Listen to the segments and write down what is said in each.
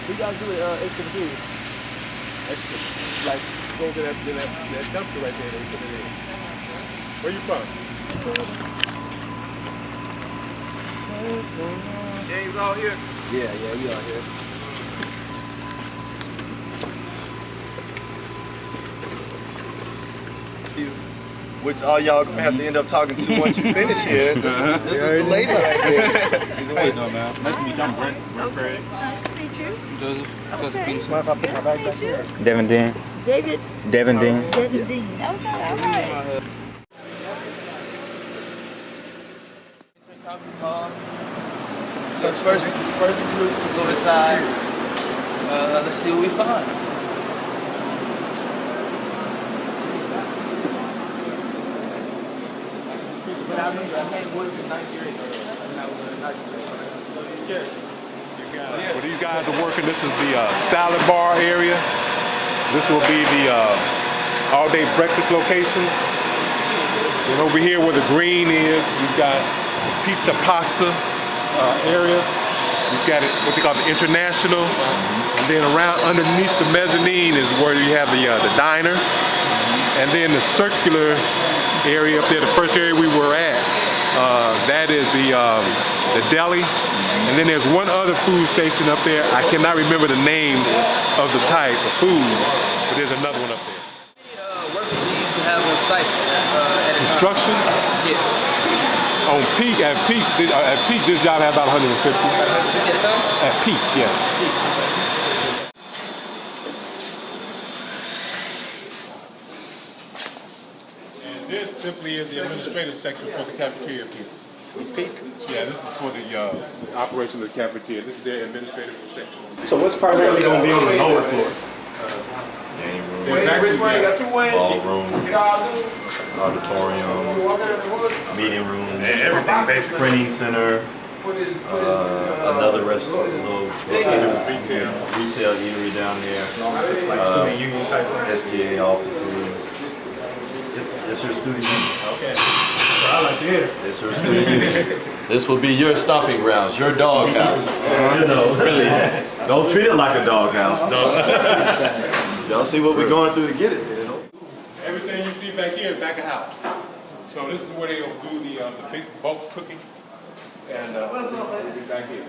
We gotta do it extra big. Extra. Like, go to that dumpster right there that we put it in. Where you from? James all here? Yeah, we all here. Which all y'all gonna have to end up talking to once you finish here. This is the lady right here. How you doing, man? Nice to meet you. I'm Brent. Craig. Nice to meet you. Joseph. Okay. Mind if I put my bag back here? Devin Dean. David. Devin Dean. David Dean. Okay, all right. Tompkins Hall. First group to go inside. Let's see what we find. But I remember I had boys in 9th grade. When I was in 9th grade. Well, these guys are working. This is the salad bar area. This will be the all-day breakfast location. And over here where the green is, you've got pizza pasta area. You've got it, what they call the international. And then around underneath the mezzanine is where you have the diner. And then the circular area up there, the first area we were at, that is the deli. And then there's one other food station up there. I cannot remember the name of the type of food, but there's another one up there. Workers we used to have on site at Construction? Yeah. On peak, at peak, this job had about 150. At a time? At peak, yeah. And this simply is the administrative section for the cafeteria people. Peak. Yeah, this is for the operation of the cafeteria. This is their administrative section. So what's primarily going to be on the lower floor? Game room, There's actually, ballroom, auditorium, meeting room, Everything basically. printing center, another restaurant, little retail eatery down there. It's like student union type thing. SGA offices. It's your student union. Okay. So I like to hear. It's your student union. This will be your stomping grounds, your dog house. You know, really. Don't treat it like a dog house. Y'all see what we're going through to get it. You know? everything you see back here is back of house. So this is where they'll do the big bulk cooking. And it'll be back here.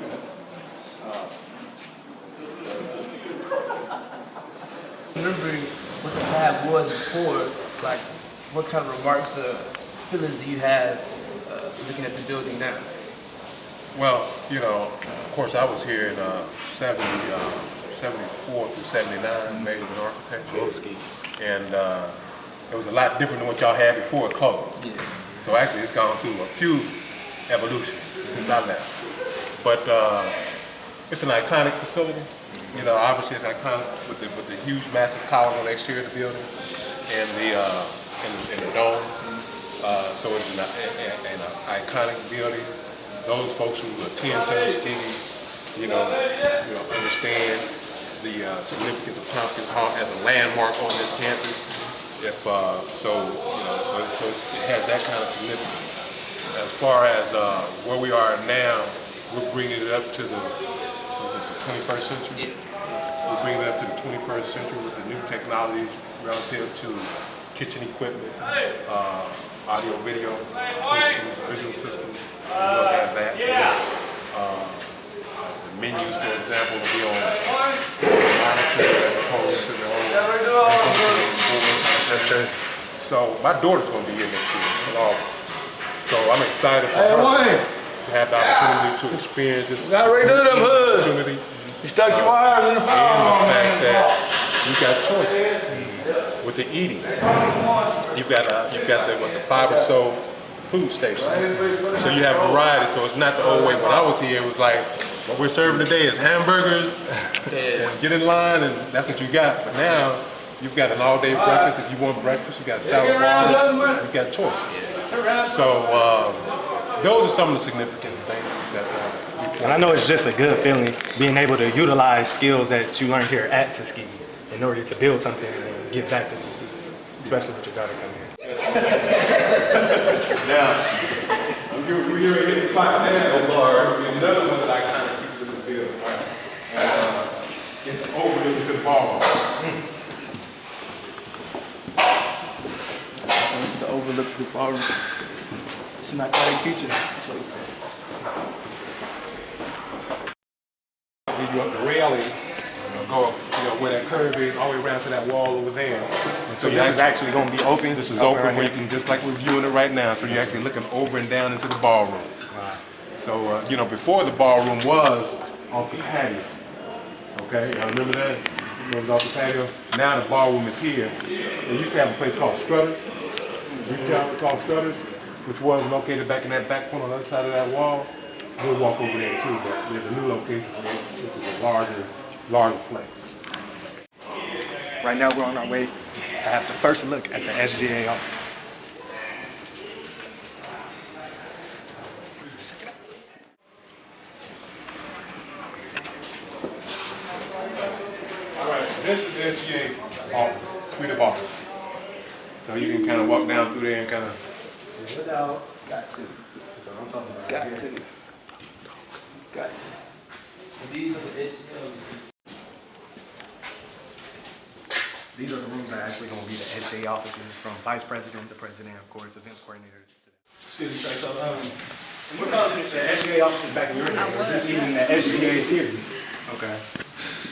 Remembering what the lab was before, like what kind of remarks or feelings do you have looking at the building now? Well, you know, of course I was here in 74 through 79, major in architecture. And it was a lot different than what y'all had before it closed. Yeah. So actually it's gone through a few evolutions since I left. But it's an iconic facility. You know, obviously it's iconic with the huge, massive column on the exterior of the building and the dome. So it's an iconic building. Those folks who attend Tuskegee, you know, understand the significance of Tompkins Hall as a landmark on this campus. It has that kind of significance. As far as where we are now, we're bringing it up to the 21st century. We're bringing it up to the 21st century with the new technologies relative to kitchen equipment, audio, video systems, visual systems. We'll have that. The menus, for example, will be on monitor as opposed to the old. That's true. So my daughter's going to be here next year. So I'm excited for her to have the opportunity to experience this opportunity. You stuck your wires in the And the fact that you've got choice with the eating. You've got the 5 or so food stations. So you have variety. So it's not the old way. When I was here, it was like, what we're serving today is hamburgers, and get in line, and that's what you got. But now, you've got an all-day breakfast. If you want breakfast, you've got salad bars, you've got choice. So those are some of the significant things that And I know it's just a good feeling being able to utilize skills that you learned here at Tuskegee in order to build something and give back to Tuskegee, especially with your daughter coming here. Now, we're here at the clock now. Another one that I kind of keep in the building. ballroom. It's an athletic future. That's what he says. Lead you up the railing, go where that curve is, all the way around to that wall over there. And So this is actually going to be open? This is open where you can, just like we're viewing it right now, so you're actually looking over and down into the ballroom. Wow. So, before the ballroom was off the patio. Okay, y'all remember that? It was off the patio. Now the ballroom is here. They used to have a place called Strutters, retail called Strutters, which was located back in that back corner on the other side of that wall. We'll walk over there too, but there's a new location for it, which is a larger place. Right now we're on our way to have the first look at the SGA offices. All right, this is the SGA office, suite of office. So you can kind of walk down through there and kind of. Got to. These are the These are the rooms that are actually going to be the SGA offices from vice president to president, of course, events coordinator. Excuse me, sir. So, And we're calling it the SGA offices back in your day, or just even the SGA theory. Okay.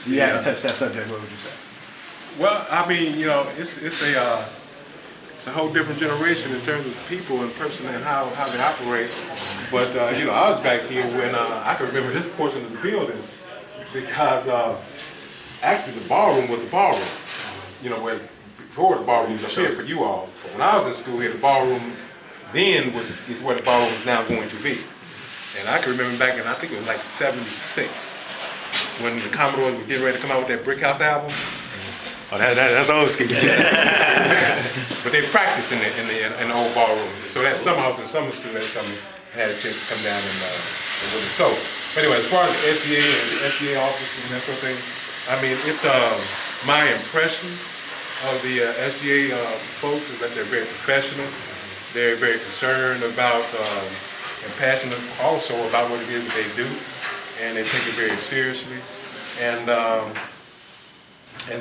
You haven't touched that subject, what would you say? Well, I mean, it's a whole different generation in terms of people and person and how they operate. But I was back here when I can remember this portion of the building because actually the ballroom was the ballroom. Where before the ballroom was up here for you all. But when I was in school here, the ballroom then is where the ballroom is now going to be. And I can remember back in, I think it was like '76, when the Commodores were getting ready to come out with that Brick House album. Oh, that's old school. But they practiced in the old ballroom. So that summer house in summer school, that summer had a chance to come down and with it. So, anyway, as far as the SBA and the SBA offices and that sort of thing, I mean, it's my impression of the SGA folks is that they're very professional. They're very concerned about and passionate also about what it is that they do, and they take it very seriously. And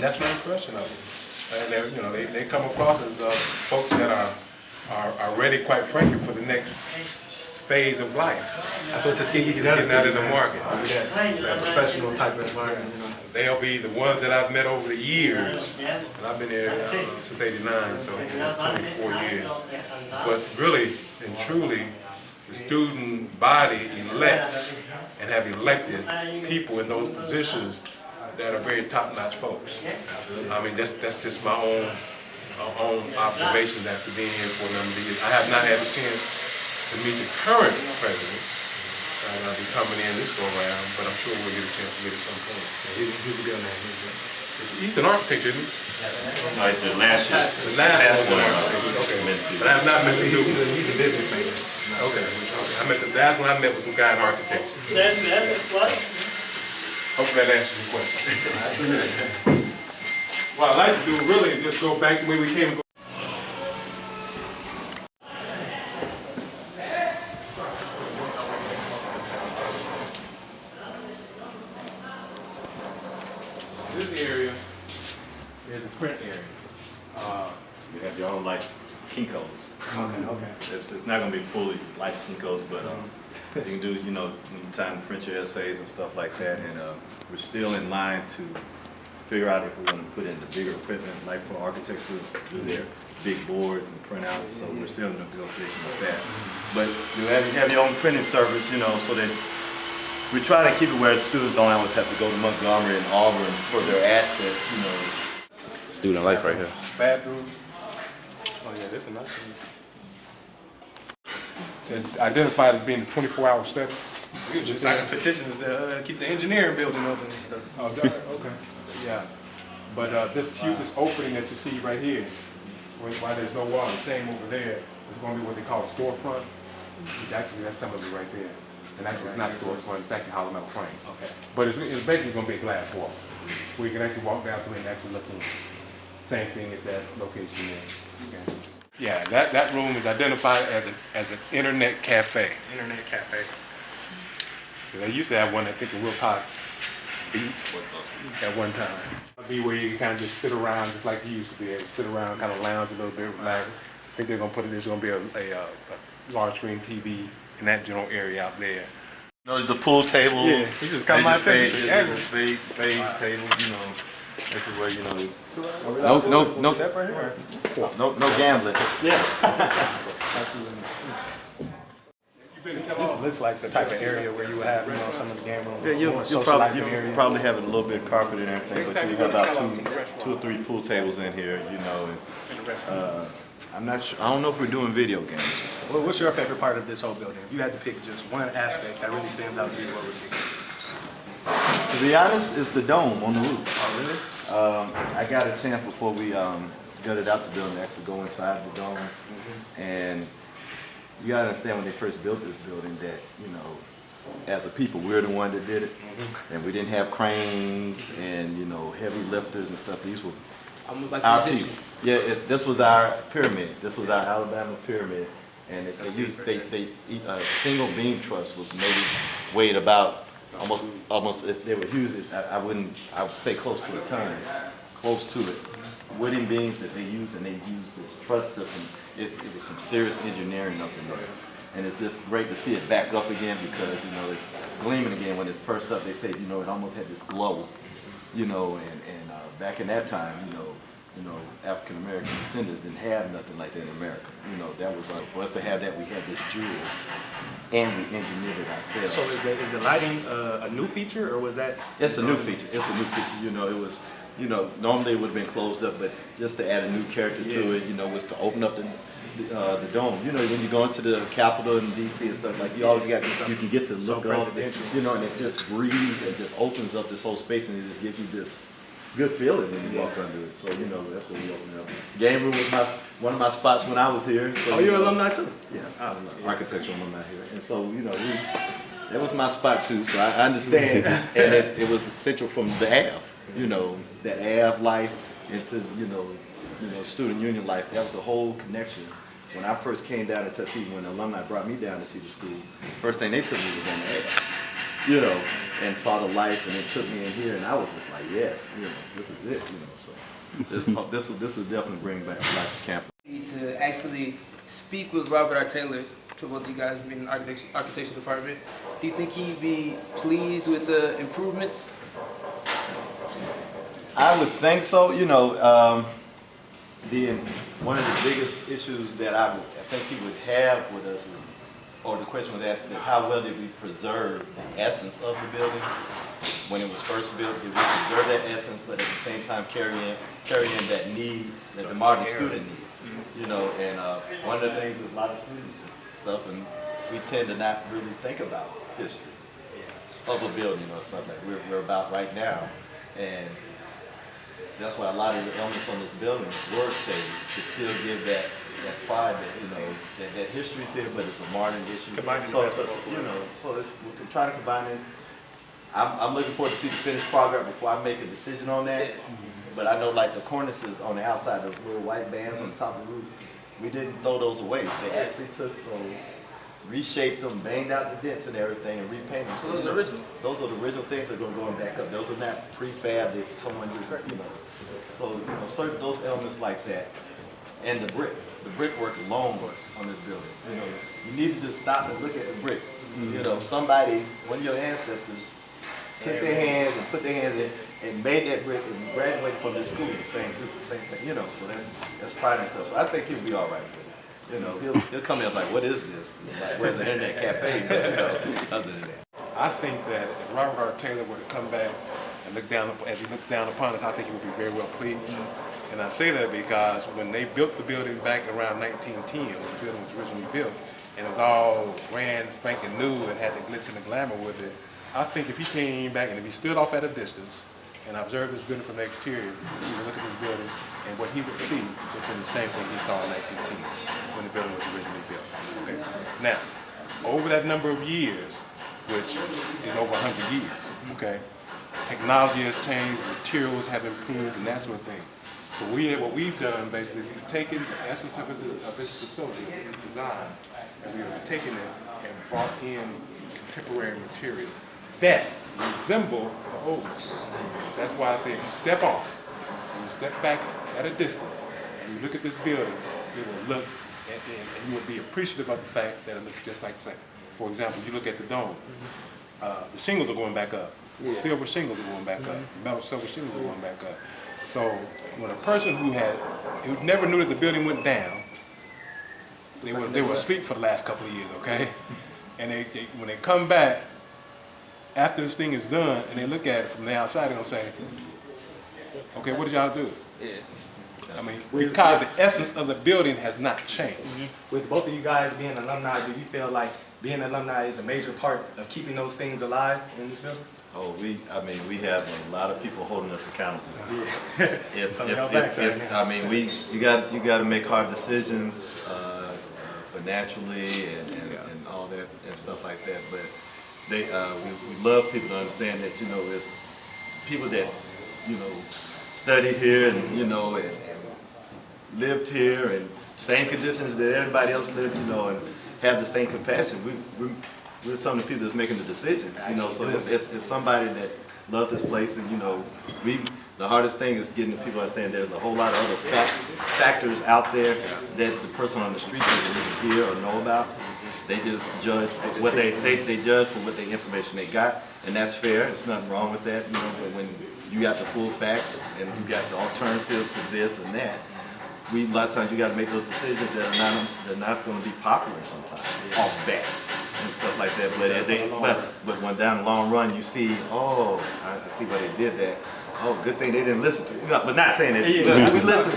that's my impression of them. And they come across as folks that are ready, quite frankly, for the next phase of life. That's what Tuskegee does. Getting out in the market. That professional type of environment. They'll be the ones that I've met over the years. And I've been here since '89, so that's 24 years. But really and truly, the student body elects and have elected people in those positions that are very top-notch folks. I mean, that's just my own observation after being here for a number of years. I have not had a chance to meet the current president. I'll be coming in this go around, but I'm sure we'll get a chance to meet at some point. He's a good man. He's an architect, isn't he? Like the last year. The last one was an architect. Okay. But I have not met the new one. He's a businessman. Okay. I met the last one I met was some guy in architecture. Hopefully that answers your question. What I'd like to do really is just go back the way we came. This area is the print area. You have your own like Kinko's. Okay. It's not gonna be fully like Kinko's, but you can do, time to print your essays and stuff like that. And we're still in line to figure out if we want to put in the bigger equipment, like for architects to do their big boards and printouts. So we're still in negotiation with that. But you have your own printing service, so that we try to keep it where students don't always have to go to Montgomery and Auburn for their assets, Student life right here. Bathroom. Oh yeah, this is nice. It's identified as being a 24-hour study. We were just signing petitions to keep the engineering building open and stuff. Oh, okay. Yeah. But this opening that you see right here, why there's no wall, the same over there, is going to be what they call a storefront. Actually, that's some of it right there. And actually, it's not storefront, it's actually hollow metal frame. Okay. But it's basically going to be a glass wall, where you can actually walk down through it and actually look in. Same thing at that location there. Okay. Yeah, that room is identified as an internet cafe. Internet cafe. They used to have one, I think, in Wilcox Beach at one time. It'd be where you kind of just sit around, just like you used to be able to sit around, kind of lounge a little bit, relax. I think there's gonna be a large screen TV in that general area out there. You know, the pool tables. Yeah, you just got my attention. Spades tables, you know. This is where, you know, no gambling. This looks like the type of area where you would have, you know, some of the game rooms. Yeah, you'll more socializing probably, area. probably have a little bit of carpet and everything, but you have about two or three pool tables in here, you know. And, I'm not sure. I don't know if we're doing video games. Well, what's your favorite part of this whole building? If you had to pick just one aspect that really stands out to you, what would it be? To be honest, it's the dome on the roof. Oh, really? I got a chance before we gutted out the building to actually go inside the dome, and you gotta understand when they first built this building that, you know, as a people, we're the one that did it, and we didn't have cranes and, you know, heavy lifters and stuff. These were Almost like our the people. Egyptians. Yeah, this was our pyramid. This was our Alabama pyramid, and a single beam truss was maybe weighed about almost. They were huge. I would say close to a ton, close to it. Wooden beams that they used, and they used this truss system. It was some serious engineering up in there, and it's just great to see it back up again because, you know, it's gleaming again. When it first up, they said, you know, it almost had this glow, you know, and back in that time, you know, African American descendants didn't have nothing like that in America. You know, that was for us to have that. We had this jewel, and we engineered it ourselves. So is the lighting a new feature, or was that? It's a new feature. It's a new feature. You know, it was. You know, normally it would have been closed up, but just to add a new character to it, you know, was to open up the dome. You know, when you go into the Capitol in D.C. and stuff, like, you always got, you can get to look up, you know, and it just breathes and just opens up this whole space, and it just gives you this good feeling when you walk under it. So, you know, that's what we opened up. Game room was one of my spots when I was here. So, Oh, you're an alumni too? Yeah, I'm an architecture alumni here. And so, you know, that was my spot too, so I understand. And it was central from the Ave, you know, that Ave life into, you know, student union life. That was the whole connection. When I first came down to Tuskegee, when the alumni brought me down to see the school, first thing they took me was on the Ave, you know, and saw the life, and it took me in here, and I was just like, yes, you know, this is it, you know. So this will definitely bring back life to campus. To actually speak with Robert R. Taylor, to both of you guys being in the architecture department, do you think he'd be pleased with the improvements? I would think so. You know, one of the biggest issues that I think he would have with us is, or the question was asked, that how well did we preserve the essence of the building when it was first built? Did we preserve that essence, but at the same time carry in that need that the modern student needs? You know, and one of the things with a lot of students and stuff, and we tend to not really think about history of a building or something like we're about right now, and that's why a lot of the elements on this building were saved to still give that pride that, you know, that history's here, but it's a modern issue. Combining so, the best of both you know, worlds. so we're trying to combine it. I'm looking forward to see the finished product before I make a decision on that. But I know, like, the cornices on the outside, those little white bands on the top of the roof, we didn't throw those away. They actually took those, reshaped them, banged out the dents and everything, and repainted them. So those are original? Those are the original things that are going to go back up. Those are not prefab that someone just, you know. So, you know, certain those elements like that, and the brickwork alone on this building. You know, you needed to stop and look at the brick. You know, somebody, one of your ancestors, took their hands and put their hands in and made that brick and graduated from this school the same thing. You know, so that's pride in itself. So I think he'll be all right with it. You know, he'll come in like, what is this? Like, where's the internet cafe? But, you know, other than that. I think that if Robert R. Taylor were to come back and look down, as he looks down upon us, I think he would be very well pleased. And I say that because when they built the building back around 1910, when the building was originally built, and it was all brand spanking new and had the glitz and the glamour with it, I think if he came back and if he stood off at a distance and observed this building from the exterior, he would look at this building and what he would see would have been the same thing he saw in 1910 when the building was originally built. Okay? Now, over that number of years, which is over 100 years, okay, technology has changed, materials have improved, and that sort of thing. So what we've done basically is we've taken the essence of its facility, its design, and we've taken it and brought in contemporary material that resemble the old. That's why I say if you step off and you step back at a distance and you look at this building, it will look and you would be appreciative of the fact that it looks just like the same. For example, you look at the dome. The shingles are going back up. Silver shingles are going back up. Metal silver shingles are going back up. So when a person who never knew that the building went down, they were asleep for the last couple of years, okay? And when they come back after this thing is done and they look at it from the outside, they're gonna say, okay, what did y'all do? I mean, because the essence of the building has not changed. With both of you guys being alumni, do you feel like being alumni is a major part of keeping those things alive in this building? Oh, we have a lot of people holding us accountable. You got to make hard decisions financially and all that and stuff like that. But we love people to understand that, you know, it's people that, you know, studied here and, you know, and lived here and same conditions that everybody else lived, you know, and have the same compassion. We're some of the people that's making the decisions, you know, so it's somebody that loves this place, and, you know, the hardest thing is getting the people to understand there's a whole lot of other factors out there that the person on the street doesn't even hear or know about. They just judge what they judge for what the information they got, and that's fair. There's nothing wrong with that, you know, but when you got the full facts and you got the alternative to this and that, a lot of times you got to make those decisions that are not going to be popular sometimes off bat and stuff like that. But when down the long run you see, oh, I see why they did that. Oh, good thing they didn't listen to me. No, but not saying that.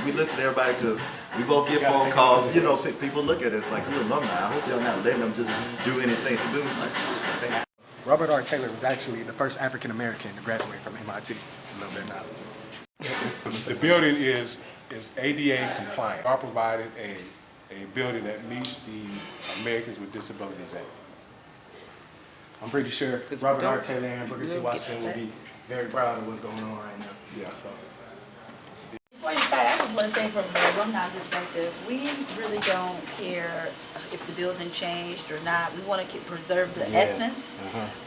We listen to everybody because we both get phone calls. You know, people look at us like, you're alumni. I hope y'all not letting them just do anything to do. Like, Robert R. Taylor was actually the first African American to graduate from MIT. Just a little bit now. The building is ADA compliant. We provided a building that meets the Americans with Disabilities Act. I'm pretty sure Robert R. Taylor and Booker T. Washington will be very proud of what's going on right now. Yeah, so. Before you start, I just want to say from the alumni perspective, we really don't care if the building changed or not. We want to preserve the essence.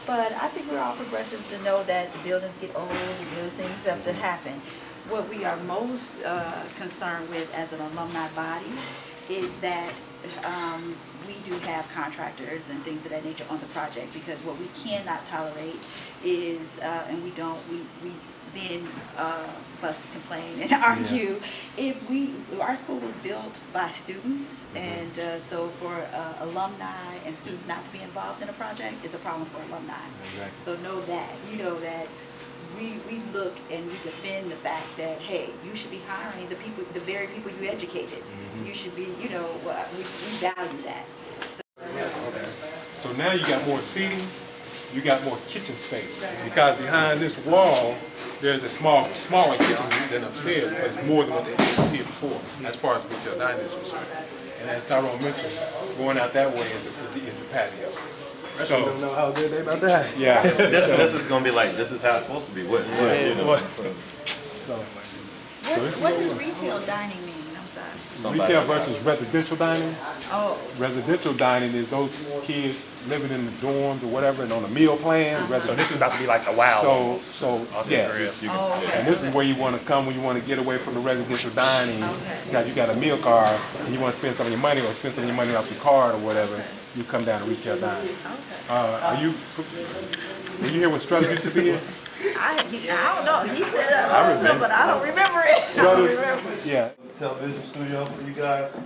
But I think we're all progressive to know that the buildings get old, and things have to happen. What we are most concerned with as an alumni body is that we do have contractors and things of that nature on the project, because what we cannot tolerate is, and we then fuss, complain, and argue. If our school was built by students, and so for alumni and students not to be involved in a project is a problem for alumni. So know that, you know that we look and we defend the fact that, hey, you should be hiring the people, the very people you educated. You should be, you know, we value that. So now you got more seating, you got more kitchen space, because behind this wall there's a smaller kitchen than upstairs, but it's more than what they had here before, as far as retail dining is concerned. And as Tyrone mentioned, going out that way is the patio. So I don't know how good they about that. yeah, this is going to be like, this is how it's supposed to be. What you know, What does retail dining mean? I'm sorry. retail versus residential dining. Oh. Residential dining is those kids living in the dorms or whatever and on a meal plan. So this is about to be like the wow. So yeah. And this is where you want to come when you want to get away from the residential dining. Because you got a meal card and you want to spend some of your money or spend some of your money off your card or whatever. You come down to retail dining. Were you here when Strutter used to be here? I don't know. He said but I don't remember it. I don't remember. Yeah. television studio for you guys.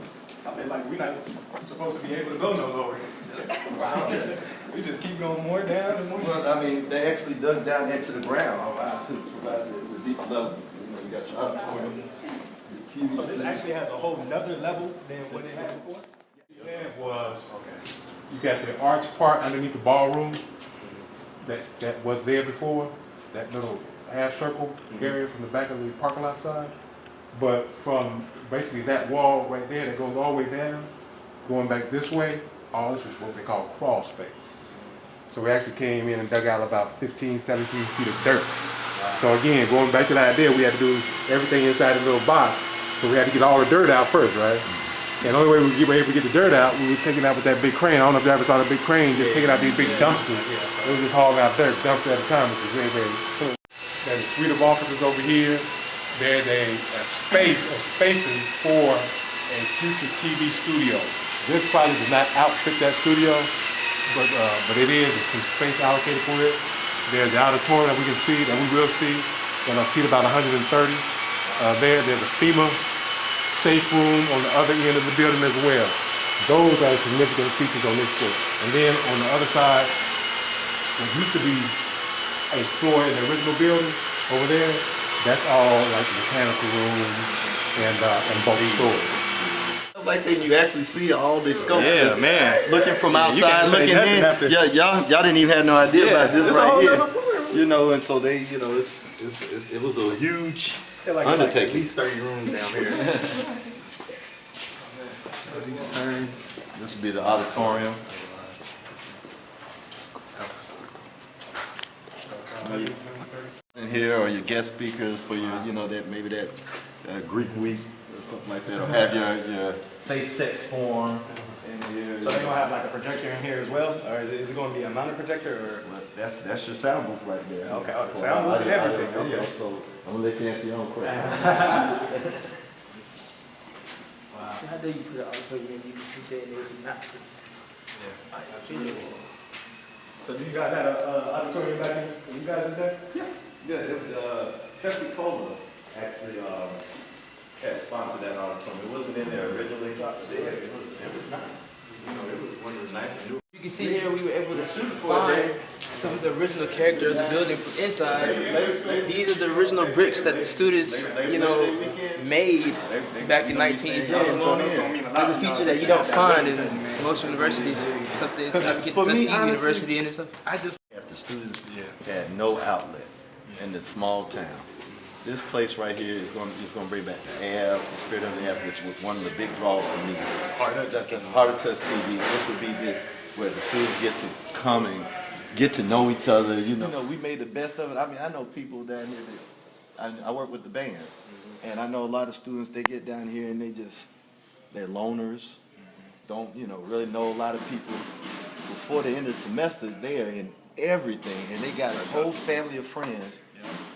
I feel like we're not supposed to be able to go no lower. We just keep going more down and more. Well, I mean, they actually dug down into the ground to provide the deep level. You know, you got your auditorium. So this actually has a whole nother level than what it had before? It was, you got the arch part underneath the ballroom that was there before, that little half circle area from the back of the parking lot side. But from basically that wall right there that goes all the way down, going back this way, all this was what they call crawl space. So we actually came in and dug out about 15, 17 feet of dirt. So again, going back to the idea, we had to do everything inside the little box. So we had to get all the dirt out first, right? And the only way we were able to get the dirt out, we were taking out with that big crane. I don't know if you ever saw the big crane, just taking out these big dumpsters. It was just hauling out dirt, dumpster at a time, which was very, very cool. There's a suite of offices over here. There's a spaces for a future TV studio. This project does not outfit that studio, but it is. There's some space allocated for it. There's the auditorium that we can see, that we will see. Gonna seat about 130 there. There's a FEMA safe room on the other end of the building as well. Those are significant features on this floor. And then on the other side, what used to be a floor in the original building over there, that's all like the mechanical room and both stores. Like that, you actually see all this scope. Yeah, man. Looking from you outside, can't say looking nothing in. after- Yeah, y'all didn't even have no idea about this it's a right whole here. nother floor. You know, and so they, you know, it was a huge undertaking. At least 30 rooms down here. This would be the auditorium. In here, or your guest speakers for your, you know, that maybe that Greek week or something like that, or have your safe sex forum in here. So they're gonna have like a projector in here as well, or is it gonna be a mounted projector, or? Well, that's your sound booth right there. Okay, oh, the For sound booth and audio everything, video, okay. So I'm gonna let you answer your own question. How do you put an auditorium in? You said it was not. So do you guys have a auditorium back here? You guys is there? Yeah, Pepsi Cola actually had sponsored that auditorium. It wasn't in there originally, but it was nice. You know, it was one of the nicest new. You can see here we were able to find some of the original character of the building from inside. These are the original bricks that the students, you know, made back in 1910. So there's a feature that you don't find in most universities. Something significant to Tuskegee University and stuff. If the students had no outlet in the small town, this place right here is going to bring back the air, the spirit of the air, which was one of the big draws for me. Heart of Tuskegee. This would be this where the students get to come and get to know each other. You know, we made the best of it. I mean, I know people down here that I work with the band, and I know a lot of students. They get down here and they're loners. Don't really know a lot of people. Before the end of the semester, they are in everything, and they got a whole family of friends.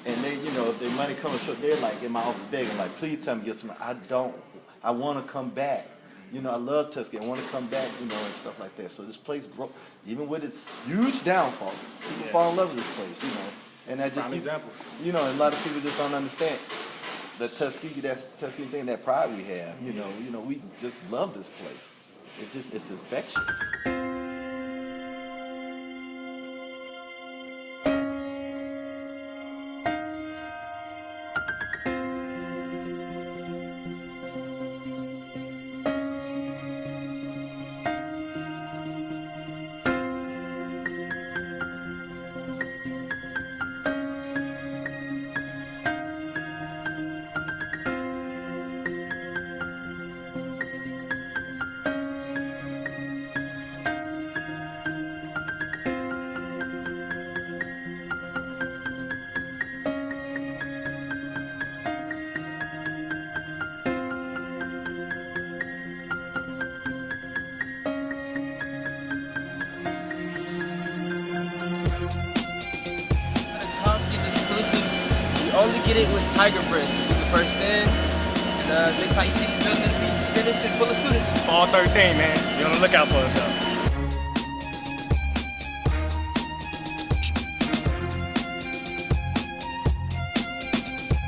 And they, if their money comes short, they're like in my office begging, like, please tell me get some. I want to come back. I love Tuskegee. I want to come back, and stuff like that. So this place broke, even with its huge downfalls. People fall in love with this place, And that just, example. A lot of people just don't understand the Tuskegee thing, that pride we have. We just love this place. It's infectious. Tompkins exclusive. You only get it with Tiger Breast. You the first in. And next time you see this building, it'll be finished and full of students. Fall 13, man. Be on the lookout for us, though.